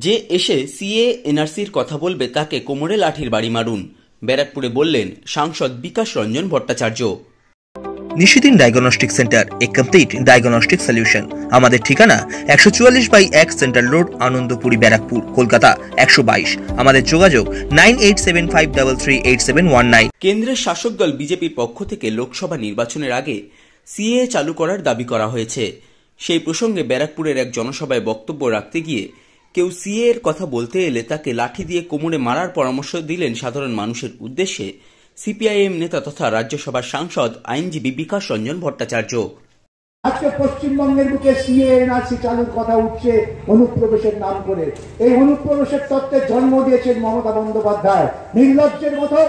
যে এসে সিএ এনআরসির কথা বলবে তাকে কোমরে লাঠির বাড়ি মারুন, ব্যারাকপুরে বললেন সাংসদ বিকাশ রঞ্জন ভট্টাচার্য। নিশিদিন ডায়াগনস্টিক সেন্টার, এ কমপ্লিট ডায়াগনস্টিক সলিউশন। আমাদের ঠিকানা 144/1 সেন্ট্রাল রোড, আনন্দপুরি, ব্যারাকপুর, কলকাতা 122। আমাদের যোগাযোগ 9875338719। কেন্দ্রের শাসক দল বিজেপির পক্ষ থেকে লোকসভা নির্বাচনের আগে সিএ চালু করার দাবি করা হয়েছে। সেই প্রসঙ্গে ব্যারাকপুরের এক জনসভায় বক্তব্য রাখতে গিয়ে কেউ সিএ এর কথা বলতে এলে তাকে লাঠি দিয়ে কোমরে মারার পরামর্শ দিলেন সাধারণ মানুষের উদ্দেশ্যে সিপিআইএম নেতা তথা রাজ্যসভার সাংসদ আইনজীবী বিকাশ রঞ্জন ভট্টাচার্য। আজকে পশ্চিমবঙ্গের বুকে সিএ এনআরসি চালুর কথা উঠছে অনুপ্রবেশের নাম করে। এই অনুপ্রবেশের তত্ত্বের জন্ম দিয়েছেন মমতা বন্দ্যোপাধ্যায়। নির্লজ্জের মতো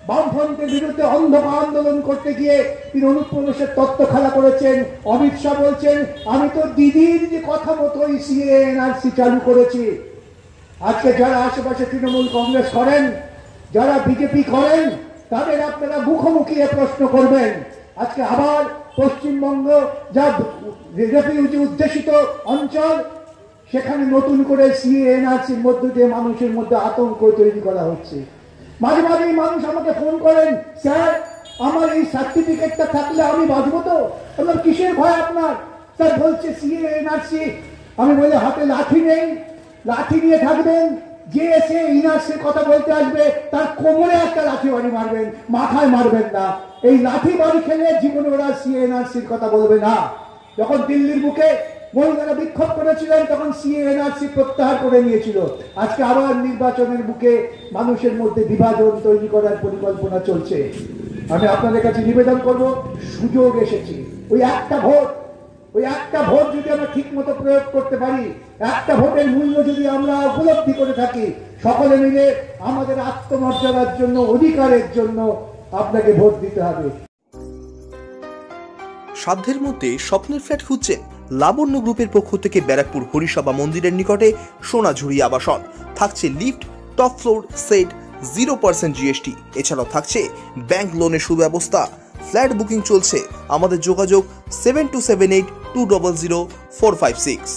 বামফ্রন্টের বিরুদ্ধে অন্ধকার আন্দোলন করতে গিয়ে তিনি অনুপ্রবেশের তত্ত্ব খেলা করেছেন। অমিত শাহ বলছেন আমি তো দিদির যে কথা মতোই সিএ এনআরসি চালু করেছি। আজকে যারা আশেপাশে তৃণমূল কংগ্রেস করেন, যারা বিজেপি করেন, তাদের আপনারা মুখোমুখি প্রশ্ন করবেন। আজকে আবার পশ্চিমবঙ্গ যা রেফিউজি উদ্দেশিত অঞ্চল, সেখানে নতুন করে সিএ এনআরসির মধ্য দিয়ে মানুষের মধ্যে আতঙ্ক তৈরি করা হচ্ছে। মাঝে মাঝে মানুষ আমাকে ফোন করেন, স্যার আমার এই সার্টিফিকেটটা থাকলে আমি বাঁচবো তো? আমার কিসের ভয় আপনার? স্যার বলছে সিএ এনআরসি। আমি বলি হাতে লাঠি নেই, লাঠি নিয়ে থাকবেন। যে এসে এনআরসির কথা বলতে আসবে তার কোমরে একটা লাঠি বাড়ি মারবেন, মাথায় মারবেন না। এই লাঠি বাড়ি খেলে জীবনে ওরা সিএ এনআরসির কথা বলবে না। যখন দিল্লির বুকে মহিলারা বিক্ষোভ করেছিলেন তখন সিএ এনআরসি প্রত্যাহার করে নিয়েছিল। আজকে আবার নির্বাচনের বুকে মানুষের মধ্যে বিভাজন তৈরি করার পরিকল্পনা চলছে। আমি আপনাদের কাছে নিবেদন করব, সুযোগ এসেছে। ওই একটা ভোট যদি আমরা ঠিক মতো প্রয়োগ করতে পারি, একটা ভোটের মূল্য যদি আমরা উপলব্ধি করে থাকি, সকলে মিলে আমাদের আত্মমর্যাদার জন্য, অধিকারের জন্য আপনাকে ভোট দিতে হবে। সাধ্যের মধ্যে স্বপ্নের ফ্ল্যাট খুঁজছেন? লাবণ্য গ্রুপের পক্ষ থেকে ব্যারাকপুর হরিসভা মন্দিরের নিকটে সোনাঝুরি আবাসন। থাকছে lift, top floor, set, 0% GST. এছাড়াও থাকছে ব্যাংক লোনের সুব্যবস্থা। ফ্ল্যাট বুকিং চলছে। আমাদের যোগাযোগ 7278200456।